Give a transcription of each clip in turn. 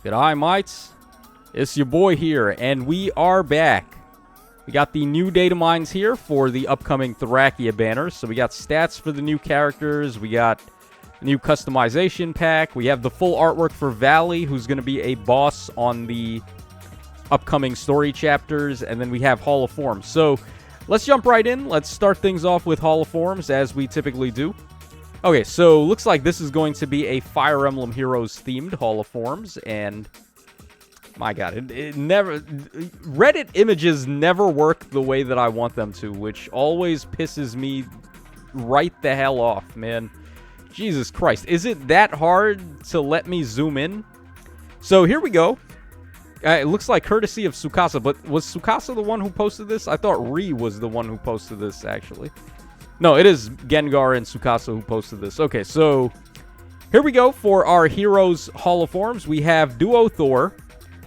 G'day, mates. It's your boy here, and we are back. We got the new Datamines here for the upcoming Thrakia banners. So we got stats for the new characters. We got a new customization pack. We have the full artwork for Vali, who's going to be a boss on the upcoming story chapters. And then we have Hall of Forms. So let's jump right in. Let's start things off with Hall of Forms, as we typically do. Okay, so looks like this is going to be a Fire Emblem Heroes themed Hall of Forms, and my god, it never... Reddit images never work the way that I want them to, which always pisses me right the hell off, man. Jesus Christ, is it that hard to let me zoom in? So here we go. It looks like courtesy of Tsukasa, but was Tsukasa the one who posted this? I thought Ri was the one who posted this, actually. No, it is Gengar and Tsukasa who posted this. Okay, so here we go for our Heroes Hall of Forms. We have Duo Thor.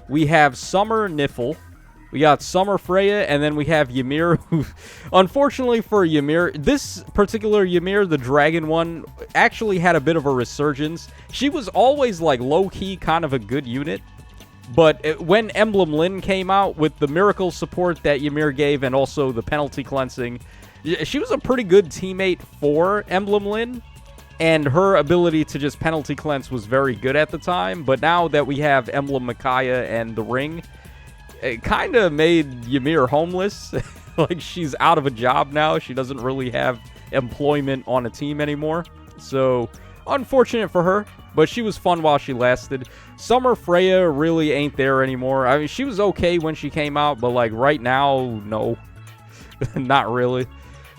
We have Summer Niffle. We got Summer Freya, and then we have Ymir, who, unfortunately for Ymir, this particular Ymir, the dragon one, actually had a bit of a resurgence. She was always, like, low-key kind of a good unit, but when Emblem Lyn came out with the miracle support that Ymir gave and also the penalty cleansing, she was a pretty good teammate for Emblem Lyn, and her ability to just penalty cleanse was very good at the time. But now that we have Emblem Micaiah and the Ring, it kind of made Ymir homeless. Like, she's out of a job now. She doesn't really have employment on a team anymore. So, unfortunate for her, but she was fun while she lasted. Summer Freya really ain't there anymore. I mean, she was okay when she came out, but, like, right now, no. Not really.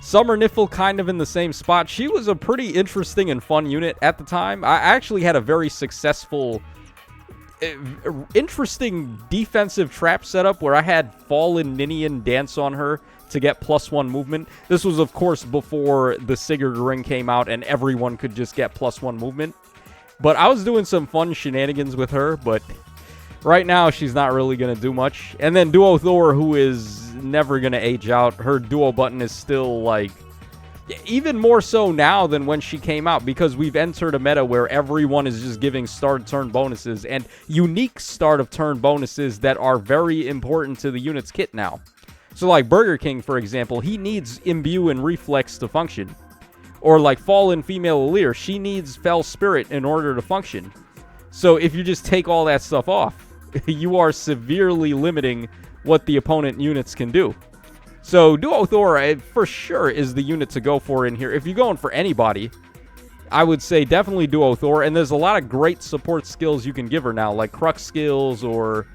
Summer Niffle kind of in the same spot. She was a pretty interesting and fun unit at the time. I actually had a very successful, interesting defensive trap setup where I had Fallen Ninian dance on her to get +1 movement. This was, of course, before the Sigurd Ring came out and everyone could just get +1 movement. But I was doing some fun shenanigans with her, but right now she's not really going to do much. And then Duo Thor, who is never going to age out. Her duo button is still, like, even more so now than when she came out, because we've entered a meta where everyone is just giving start of turn bonuses and unique start of turn bonuses that are very important to the unit's kit now. So, like, Burger King, for example, he needs Imbue and Reflex to function. Or, like, Fallen Female Leer, she needs Fell Spirit in order to function. So, if you just take all that stuff off, you are severely limiting what the opponent units can do. So Duo Thor, for sure, is the unit to go for in here. If you're going for anybody, I would say definitely Duo Thor. And there's a lot of great support skills you can give her now, like Crux skills or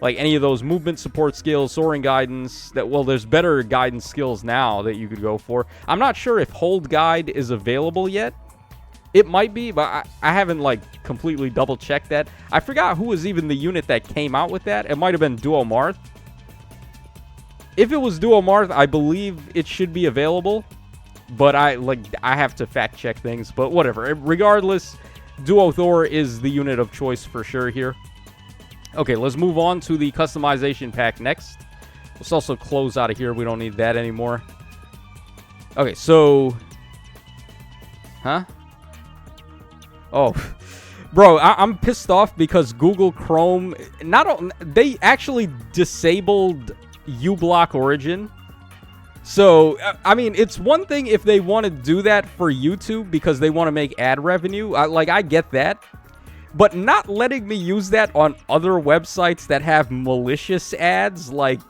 like any of those movement support skills, soaring guidance. Well, there's better guidance skills now that you could go for. I'm not sure if Hold Guide is available yet. It might be, but I haven't, like, completely double-checked that. I forgot who was even the unit that came out with that. It might have been Duo Marth. If it was Duo Marth, I believe it should be available. But I have to fact-check things. But whatever. Regardless, Duo Thor is the unit of choice for sure here. Okay, let's move on to the customization pack next. Let's also close out of here. We don't need that anymore. Okay, so... Huh? Oh, bro, I'm pissed off because Google Chrome, they actually disabled uBlock Origin. So, I mean, it's one thing if they want to do that for YouTube because they want to make ad revenue. I get that. But not letting me use that on other websites that have malicious ads, like,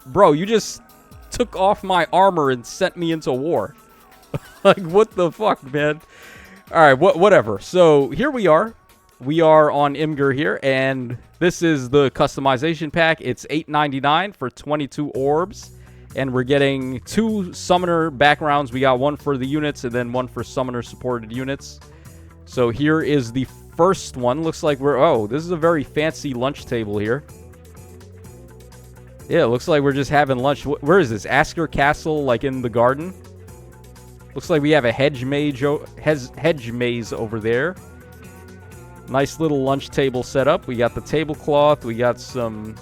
bro, you just took off my armor and sent me into war. Like, what the fuck, man? All right, whatever. So here we are. We are on Imgur here, and this is the customization pack. It's $8.99 for 22 orbs, and we're getting 2 summoner backgrounds. We got one for the units and then one for summoner supported units. So here is the first one. Looks like this is a very fancy lunch table here. Yeah, it looks like we're just having lunch. Where is this? Asker Castle, like in the garden? Looks like we have a hedge maze over there. Nice little lunch table setup. We got the tablecloth. We got some...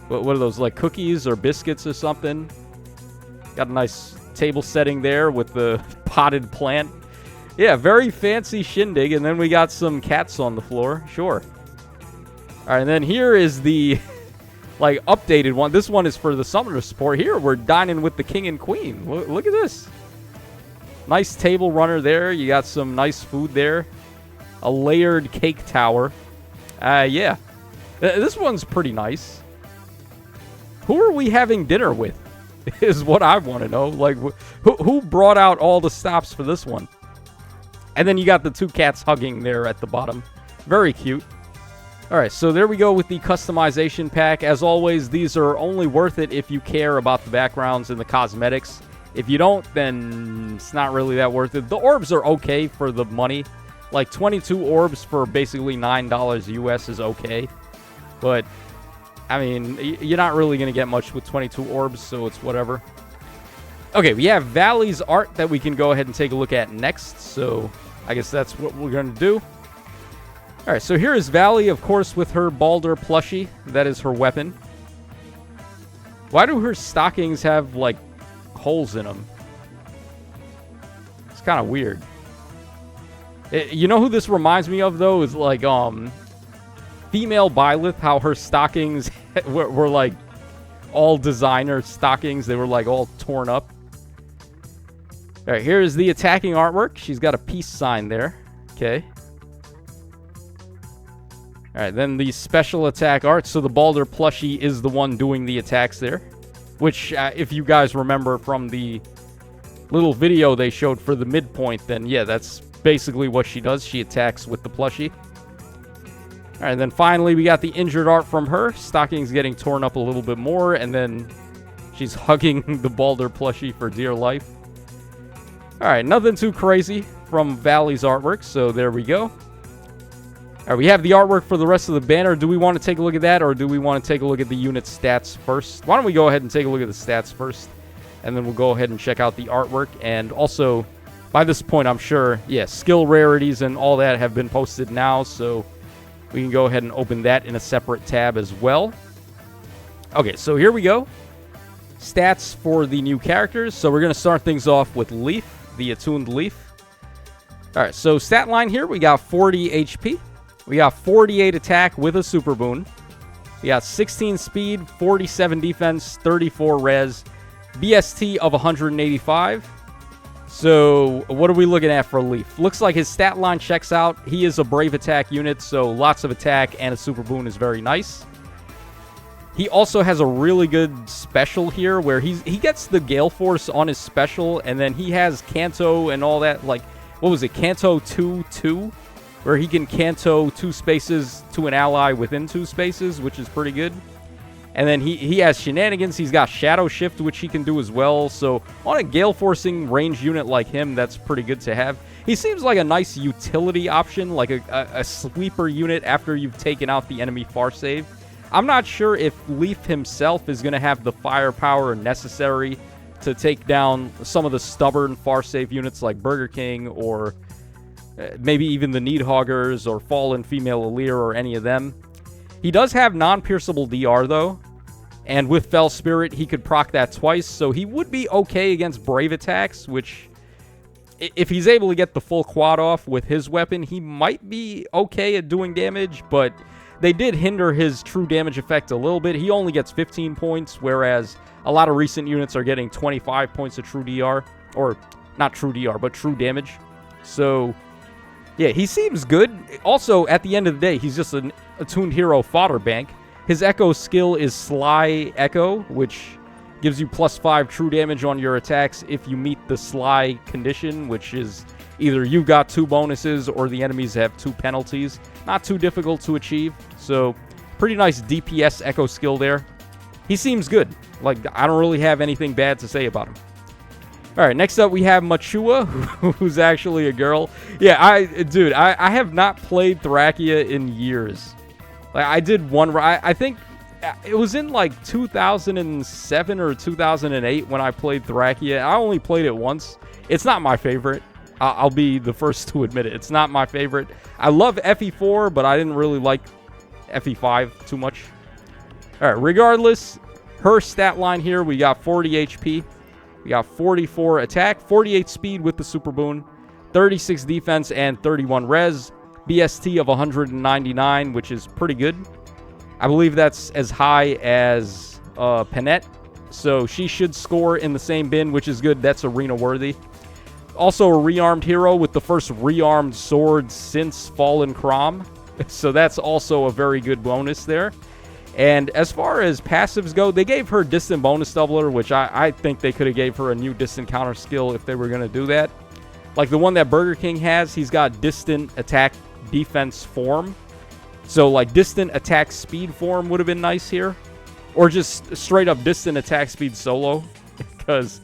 What are those, like cookies or biscuits or something? Got a nice table setting there with the potted plant. Yeah, very fancy shindig. And then we got some cats on the floor. Sure. All right, and then here is the like updated one. This one is for the summoner support. Here we're dining with the king and queen. Look at this. Nice table runner there. You got some nice food there. A layered cake tower. Yeah. This one's pretty nice. Who are we having dinner with? Is what I want to know. Like, who brought out all the stops for this one? And then you got the two cats hugging there at the bottom. Very cute. All right, so there we go with the customization pack. As always, these are only worth it if you care about the backgrounds and the cosmetics. If you don't, then it's not really that worth it. The orbs are okay for the money. Like 22 orbs for basically $9 US is okay. But, I mean, you're not really going to get much with 22 orbs, so it's whatever. Okay, we have Vali's art that we can go ahead and take a look at next. So, I guess that's what we're going to do. All right, so here is Vali, of course, with her Baldr plushie. That is her weapon. Why do her stockings have, like, holes in them? It's kind of weird. You know who this reminds me of, though? Is, like, female Byleth, how her stockings were, like, all designer stockings. They were, like, all torn up. All right, here's the attacking artwork. She's got a peace sign there. Okay. All right, then the special attack art. So the Baldr plushie is the one doing the attacks there. Which, if you guys remember from the little video they showed for the midpoint, then yeah, that's basically what she does. She attacks with the plushie. All right, and then finally we got the injured art from her. Stockings getting torn up a little bit more, and then she's hugging the Baldr plushie for dear life. All right, nothing too crazy from Vali's artwork, so there we go. All right, we have the artwork for the rest of the banner. Do we want to take a look at that, or do we want to take a look at the unit stats first? Why don't we go ahead and take a look at the stats first, and then we'll go ahead and check out the artwork. And also, by this point, I'm sure, yeah, skill rarities and all that have been posted now, so we can go ahead and open that in a separate tab as well. Okay, so here we go. Stats for the new characters. So we're going to start things off with Leaf, the Attuned Leaf. All right, so stat line here, we got 40 HP. We got 48 attack with a super boon. We got 16 speed, 47 defense, 34 res, BST of 185. So what are we looking at for Leaf? Looks like his stat line checks out. He is a brave attack unit, so lots of attack and a super boon is very nice. He also has a really good special here where he gets the Gale Force on his special, and then he has Canto and all that. Like, what was it? Canto 2-2? Where he can Canto 2 spaces to an ally within 2 spaces, which is pretty good. And then he has Shenanigans. He's got Shadow Shift, which he can do as well. So on a Gale Forcing range unit like him, that's pretty good to have. He seems like a nice utility option, like a sweeper unit after you've taken out the enemy far save. I'm not sure if Leaf himself is going to have the firepower necessary to take down some of the stubborn far save units like Burger King or maybe even the Needhoggers or Fallen Female Allure or any of them. He does have non-pierceable DR, though. And with Fell Spirit, he could proc that twice. So he would be okay against Brave attacks, which, if he's able to get the full quad off with his weapon, he might be okay at doing damage. But they did hinder his true damage effect a little bit. He only gets 15 points, whereas a lot of recent units are getting 25 points of true DR. Or, not true DR, but true damage. So yeah, he seems good. Also, at the end of the day, he's just an Attuned Hero fodder bank. His Echo skill is Sly Echo, which gives you +5 true damage on your attacks if you meet the Sly condition, which is either you've got 2 bonuses or the enemies have 2 penalties. Not too difficult to achieve, so pretty nice DPS Echo skill there. He seems good. Like, I don't really have anything bad to say about him. All right, next up we have Machua, who's actually a girl. Yeah, I have not played Thrakia in years. Like, I did one, I think it was in like 2007 or 2008 when I played Thrakia. I only played it once. It's not my favorite. I'll be the first to admit it. It's not my favorite. I love FE4, but I didn't really like FE5 too much. All right, regardless, her stat line here, we got 40 HP. We got 44 attack, 48 speed with the super boon, 36 defense, and 31 res. BST of 199, which is pretty good. I believe that's as high as Panette. So she should score in the same bin, which is good. That's arena worthy. Also a rearmed hero with the first rearmed sword since Fallen Crom. So that's also a very good bonus there. And as far as passives go, they gave her distant bonus doubler, which I think they could have gave her a new distant counter skill if they were going to do that. Like the one that Burger King has, he's got distant attack defense form. So like distant attack speed form would have been nice here. Or just straight up distant attack speed solo. Because,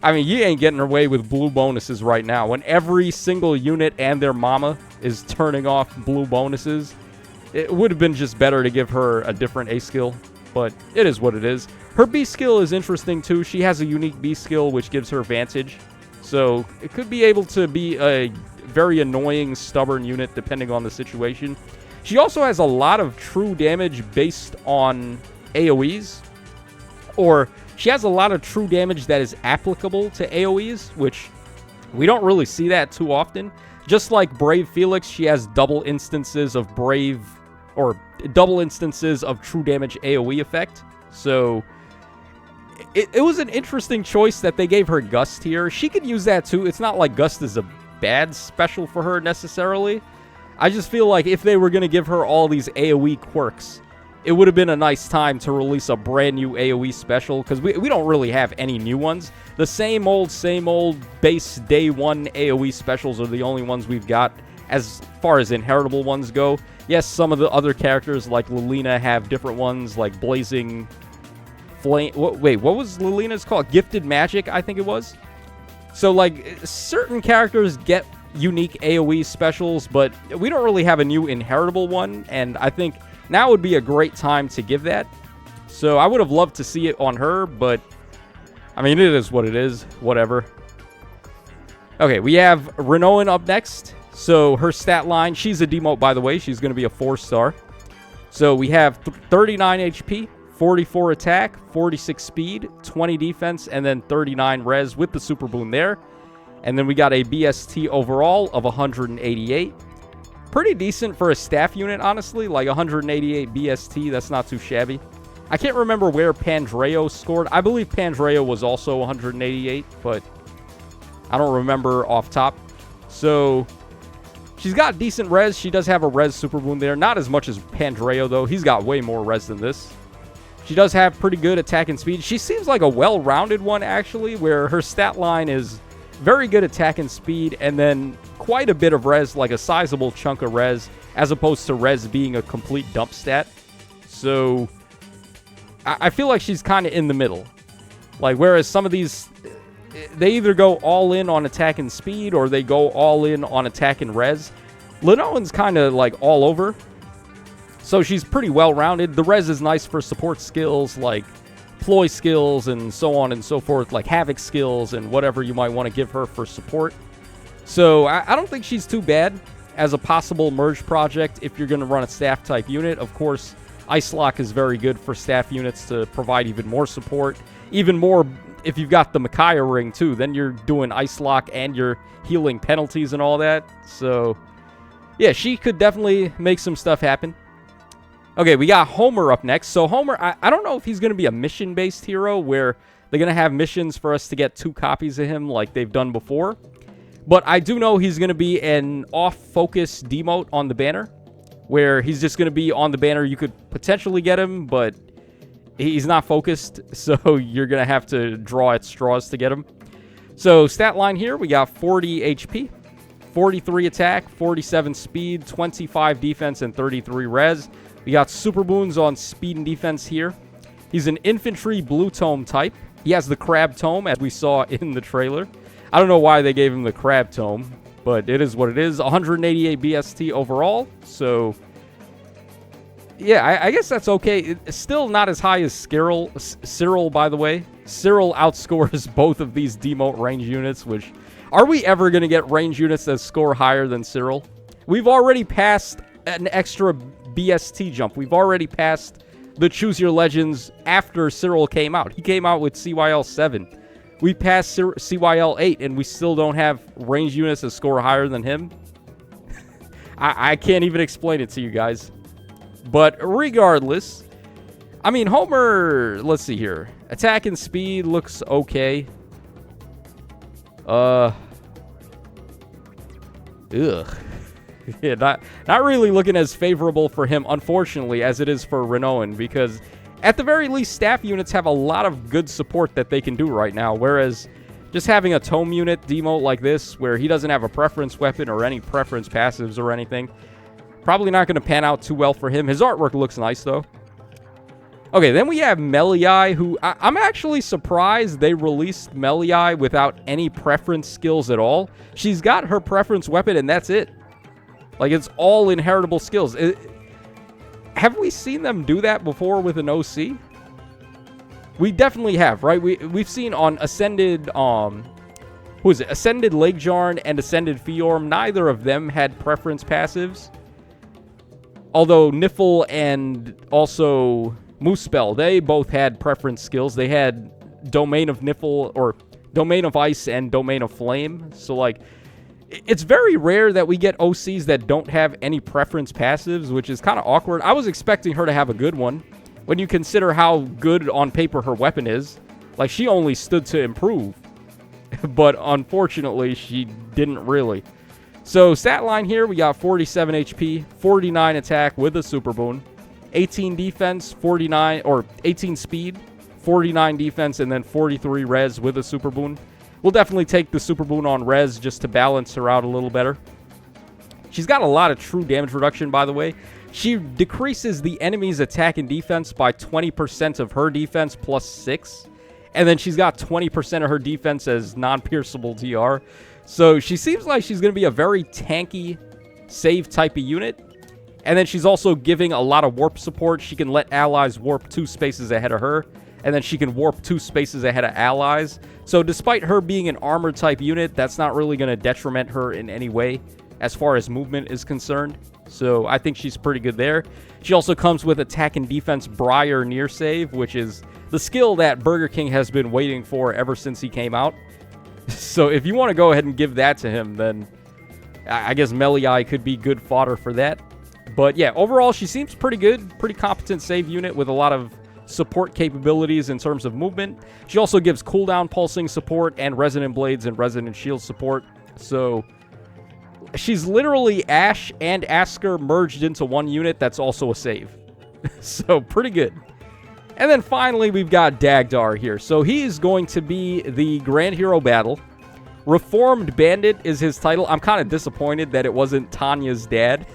I mean, you ain't getting away with blue bonuses right now. When every single unit and their mama is turning off blue bonuses, it would have been just better to give her a different A skill. But it is what it is. Her B skill is interesting too. She has a unique B skill which gives her Vantage. So it could be able to be a very annoying, stubborn unit depending on the situation. She also has a lot of true damage based on AoEs. Or she has a lot of true damage that is applicable to AoEs, which we don't really see that too often. Just like Brave Felix, she has double instances of Brave, or double instances of true damage AoE effect. So it was an interesting choice that they gave her Gust here. She could use that too. It's not like Gust is a bad special for her necessarily. I just feel like if they were going to give her all these AoE quirks, it would have been a nice time to release a brand new AoE special, because we don't really have any new ones. The same old base day one AoE specials are the only ones we've got as far as inheritable ones go. Yes, some of the other characters like Lilina have different ones, like Blazing Flame. Wait, what was Lilina's called? Gifted Magic, I think it was. So, like, certain characters get unique AoE specials, but we don't really have a new inheritable one, and I think now would be a great time to give that. So I would have loved to see it on her, but I mean, it is what it is. Whatever. Okay, we have Renoan up next. So her stat line, she's a demote, by the way. She's going to be a 4-star. So we have 39 HP, 44 attack, 46 speed, 20 defense, and then 39 res with the super boon there. And then we got a BST overall of 188. Pretty decent for a staff unit, honestly. Like 188 BST, that's not too shabby. I can't remember where Pandreo scored. I believe Pandreo was also 188, but I don't remember off top. So she's got decent res. She does have a res super boon there. Not as much as Pandreo, though. He's got way more res than this. She does have pretty good attack and speed. She seems like a well-rounded one, actually, where her stat line is very good attack and speed, and then quite a bit of res, like a sizable chunk of res, as opposed to res being a complete dump stat. So I feel like she's kind of in the middle. Like, whereas some of these, they either go all in on attack and speed, or they go all in on attack and res. Linoan's kind of like all over. So she's pretty well-rounded. The res is nice for support skills like ploy skills and so on and so forth, like havoc skills and whatever you might want to give her for support. So I don't think she's too bad as a possible merge project if you're going to run a staff type unit. Of course, Ice Lock is very good for staff units to provide even more support. Even more if you've got the Micaiah ring too, then you're doing Ice Lock and you're healing penalties and all that. So yeah, she could definitely make some stuff happen. Okay, we got Homer up next. So Homer, I don't know if he's going to be a mission-based hero where they're going to have missions for us to get 2 copies of him like they've done before. But I do know he's going to be an off-focus demote on the banner, where he's just going to be on the banner. You could potentially get him, but he's not focused, so you're going to have to draw at straws to get him. So stat line here, we got 40 HP, 43 attack, 47 speed, 25 defense, and 33 res. We got super boons on speed and defense here. He's an infantry blue tome type. He has the crab tome, as we saw in the trailer. I don't know why they gave him the crab tome, but it is what it is. 188 BST overall. So yeah, I guess that's okay. It's still not as high as Cyril, by the way. Cyril outscores both of these demote range units, which... Are we ever going to get range units that score higher than Cyril? We've already passed an extra BST jump. We've already passed the Choose Your Legends after Cyril came out. He came out with CYL 7. We passed CYL 8, and we still don't have range units that score higher than him. I can't even explain it to you guys. But regardless, I mean, Homer, let's see here. Attack and speed looks okay. Ugh. Yeah, not really looking as favorable for him, unfortunately, as it is for Renoan, because at the very least, staff units have a lot of good support that they can do right now, whereas just having a tome unit demote like this, where he doesn't have a preference weapon or any preference passives or anything, probably not going to pan out too well for him. His artwork looks nice, though. Okay, then we have Meliai, who I'm actually surprised they released Meliai without any preference skills at all. She's got her preference weapon, and that's it. Like, it's all inheritable skills. Have we seen them do that before with an OC? We definitely have, right? We've seen on Ascended, who is it? Ascended Lakejarn and Ascended Fiorm. Neither of them had preference passives. Although Niffle and also Moosespell, they both had preference skills. They had Domain of Niffle, or Domain of Ice and Domain of Flame. So, like, it's very rare that we get OCs that don't have any preference passives, which is kind of awkward. I was expecting her to have a good one. When you consider how good on paper her weapon is, like, she only stood to improve. But unfortunately, she didn't really. So, stat line here, we got 47 HP, 49 attack with a super boon, 18 defense, 49, or 18 speed, 49 defense, and then 43 res with a super boon. We'll definitely take the super boon on res just to balance her out a little better. She's got a lot of true damage reduction, by the way. She decreases the enemy's attack and defense by 20% of her defense plus 6. And then she's got 20% of her defense as non-pierceable TR. So she seems like she's going to be a very tanky save type of unit. And then she's also giving a lot of warp support. She can let allies warp 2 spaces ahead of her. And then she can warp 2 spaces ahead of allies. So despite her being an armor type unit, that's not really going to detriment her in any way as far as movement is concerned. So I think she's pretty good there. She also comes with attack and defense Briar near save, which is the skill that Burger King has been waiting for ever since he came out. So if you want to go ahead and give that to him, then I guess Meliai could be good fodder for that. But yeah, overall, she seems pretty good. Pretty competent save unit with a lot of support capabilities in terms of movement. She also gives cooldown pulsing support and Resonant Blades and Resonant Shield support. So she's literally Ash and Asker merged into one unit that's also a save. So pretty good. And then finally, we've got Dagdar here. So he's going to be the Grand Hero Battle. Reformed Bandit is his title. I'm kind of disappointed that it wasn't Tanya's dad.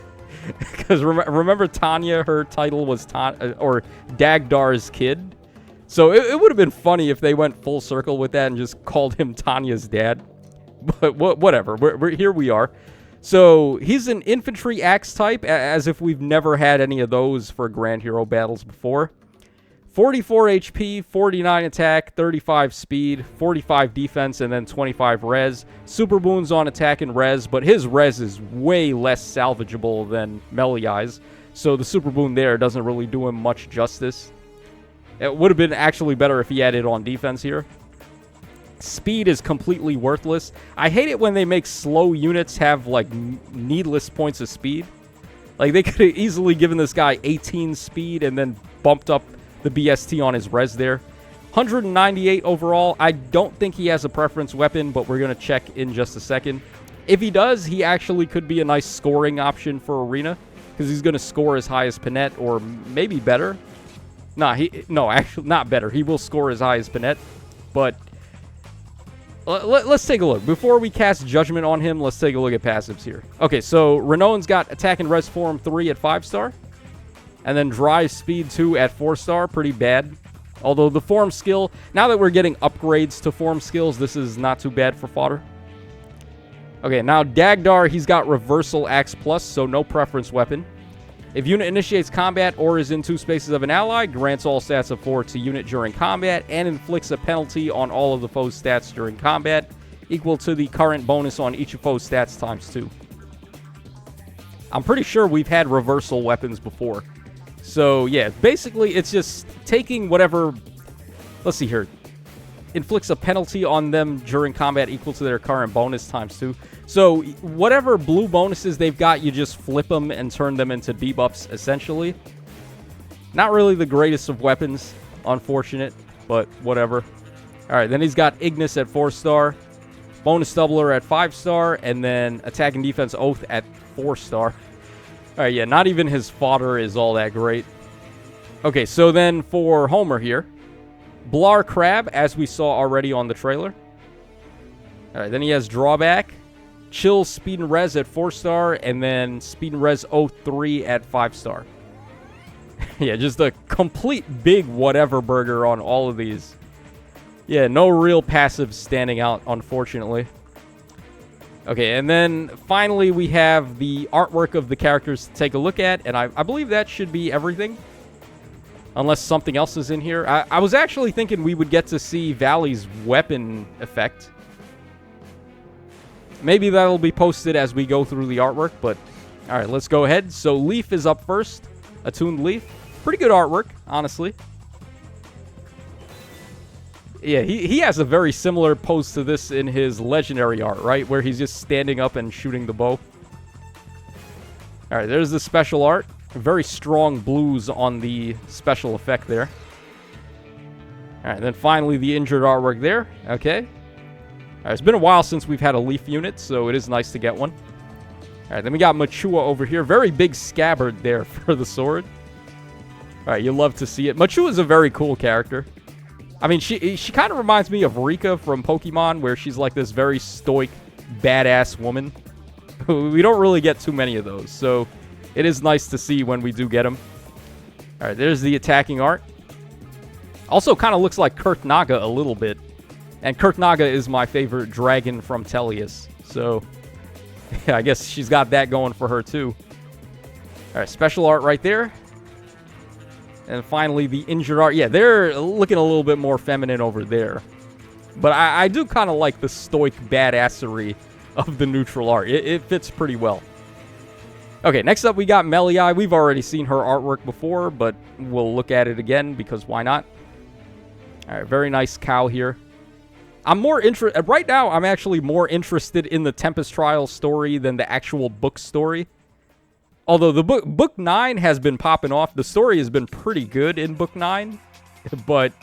Because remember Tanya, her title was Dagdar's kid. So it would have been funny if they went full circle with that and just called him Tanya's dad. But whatever, here we are. So he's an infantry axe type, as if we've never had any of those for Grand Hero battles before. 44 HP, 49 attack, 35 speed, 45 defense, and then 25 res. Super boons on attack and res, but his res is way less salvageable than Meliai's. So the super boon there doesn't really do him much justice. It would have been actually better if he had it on defense here. Speed is completely worthless. I hate it when they make slow units have, like, needless points of speed. Like, they could have easily given this guy 18 speed and then bumped up the BST on his res there. 198 overall. I don't think he has a preference weapon, but we're going to check in just a second. If he does, he actually could be a nice scoring option for Arena, because he's going to score as high as Panette, or maybe better. No, actually, not better. He will score as high as Panette, but let's take a look. Before we cast judgment on him, let's take a look at passives here. Okay, so Renoan's got Attack and Res Form 3 at 5-star. And then Drive Speed 2 at 4-star. Pretty bad. Although the Form skill, now that we're getting upgrades to Form skills, this is not too bad for fodder. Okay, now Dagdar, he's got Reversal Axe Plus, so no preference weapon. If unit initiates combat or is in 2 spaces of an ally, grants all stats of 4 to unit during combat, and inflicts a penalty on all of the foe's stats during combat, equal to the current bonus on each of foe's stats times 2. I'm pretty sure we've had reversal weapons before. So, yeah, basically, it's just taking whatever... Let's see here. Inflicts a penalty on them during combat equal to their current bonus times 2. So, whatever blue bonuses they've got, you just flip them and turn them into debuffs, essentially. Not really the greatest of weapons. Unfortunate, but whatever. Alright, then he's got Ignis at 4-star. Bonus Doubler at 5-star. And then Attack and Defense Oath at 4-star. Alright, yeah, not even his fodder is all that great. Okay, so then for Homer here. Baldr Crab, as we saw already on the trailer. Alright, then he has Drawback. Chill Speed and Res at 4-star. And then Speed and Res Oath 3 at 5-star. Yeah, just a complete big whatever burger on all of these. Yeah, no real passives standing out, unfortunately. Okay, and then finally we have the artwork of the characters to take a look at, and I believe that should be everything. Unless something else is in here. I was actually thinking we would get to see Vali's weapon effect. Maybe that'll be posted as we go through the artwork, but... Alright, let's go ahead. So Leaf is up first. Attuned Leaf. Pretty good artwork, honestly. Yeah, he has a very similar pose to this in his legendary art, right? Where he's just standing up and shooting the bow. Alright, there's the special art. Very strong blues on the special effect there. Alright, then finally the injured artwork there. Okay. Alright, it's been a while since we've had a Leaf unit, so it is nice to get one. Alright, then we got Machua over here. Very big scabbard there for the sword. Alright, you love to see it. Machua is a very cool character. I mean, she kind of reminds me of Rika from Pokemon, where she's like this very stoic, badass woman. We don't really get too many of those, so it is nice to see when we do get them. Alright, there's the attacking art. Also kind of looks like Kirk Naga a little bit. And Kirk Naga is my favorite dragon from Tellius, so... Yeah, I guess she's got that going for her, too. Alright, special art right there. And finally, the injured art. Yeah, they're looking a little bit more feminine over there. But I do kind of like the stoic badassery of the neutral art. It fits pretty well. Okay, next up we got Meliai. We've already seen her artwork before, but we'll look at it again because why not? Alright, very nice cow here. I'm more interested... Right now, I'm actually more interested in the Tempest Trial story than the actual book story. Although the book 9 has been popping off. The story has been pretty good in book 9. But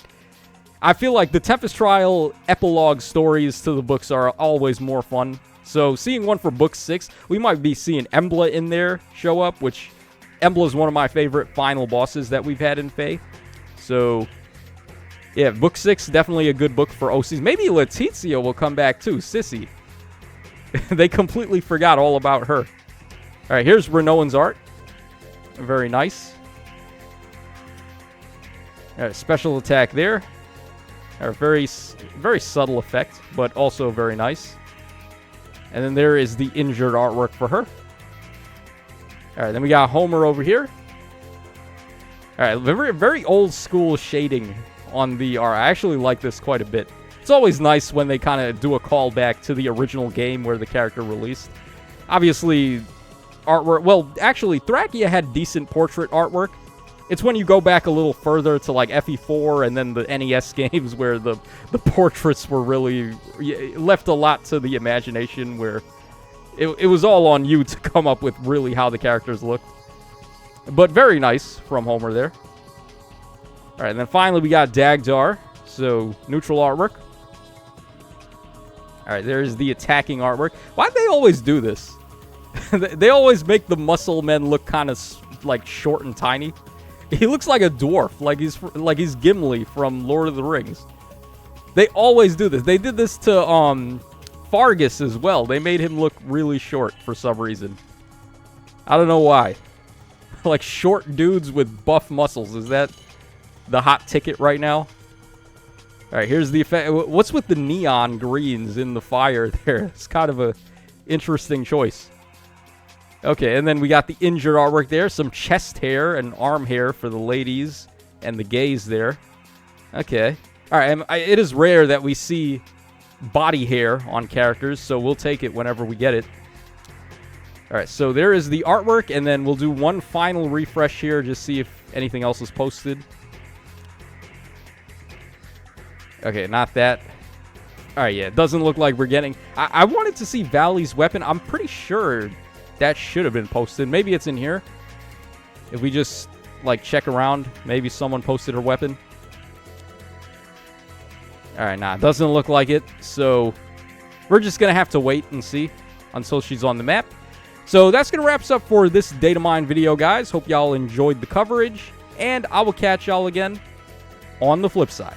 I feel like the Tempest Trial epilogue stories to the books are always more fun. So seeing one for book 6, we might be seeing Emblem in there show up, which Emblem is one of my favorite final bosses that we've had in Fae. So... yeah, book 6, definitely a good book for OCs. Maybe Letizia will come back too, Sissy. They completely forgot all about her. Alright, here's Renoan's art. Very nice. Alright, special attack there. Alright, very subtle effect, but also very nice. And then there is the injured artwork for her. Alright, then we got Homer over here. Alright, very old school shading on the art. I actually like this quite a bit. It's always nice when they kind of do a callback to the original game where the character released. Obviously, artwork... well, actually, Thrakia had decent portrait artwork. It's when you go back a little further to, like, FE4 and then the NES games where the portraits were really... left a lot to the imagination, where it was all on you to come up with really how the characters looked. But very nice from Homer there. Alright, and then finally we got Dagdar. So, neutral artwork. Alright, there's the attacking artwork. Why'd they always do this? They always make the muscle men look kind of, like, short and tiny. He looks like a dwarf, like he's Gimli from Lord of the Rings. They always do this. They did this to, Fargus as well. They made him look really short for some reason. I don't know why. Like, short dudes with buff muscles. Is that the hot ticket right now? Alright, here's the effect. What's with the neon greens in the fire there? It's kind of a interesting choice. Okay, and then we got the injured artwork there. Some chest hair and arm hair for the ladies and the gays there. Okay. Alright, it is rare that we see body hair on characters, so we'll take it whenever we get it. Alright, so there is the artwork, and then we'll do one final refresh here, just see if anything else is posted. Okay, not that. Alright, yeah, it doesn't look like we're getting... I wanted to see Vali's weapon. I'm pretty sure that should have been posted. Maybe it's in here. If we just like, check around. Maybe someone posted her weapon. Alright, nah, doesn't look like it. So, we're just going to have to wait and see until she's on the map. So, that's going to wrap us up for this Datamine video, guys. Hope y'all enjoyed the coverage. And I will catch y'all again on the flip side.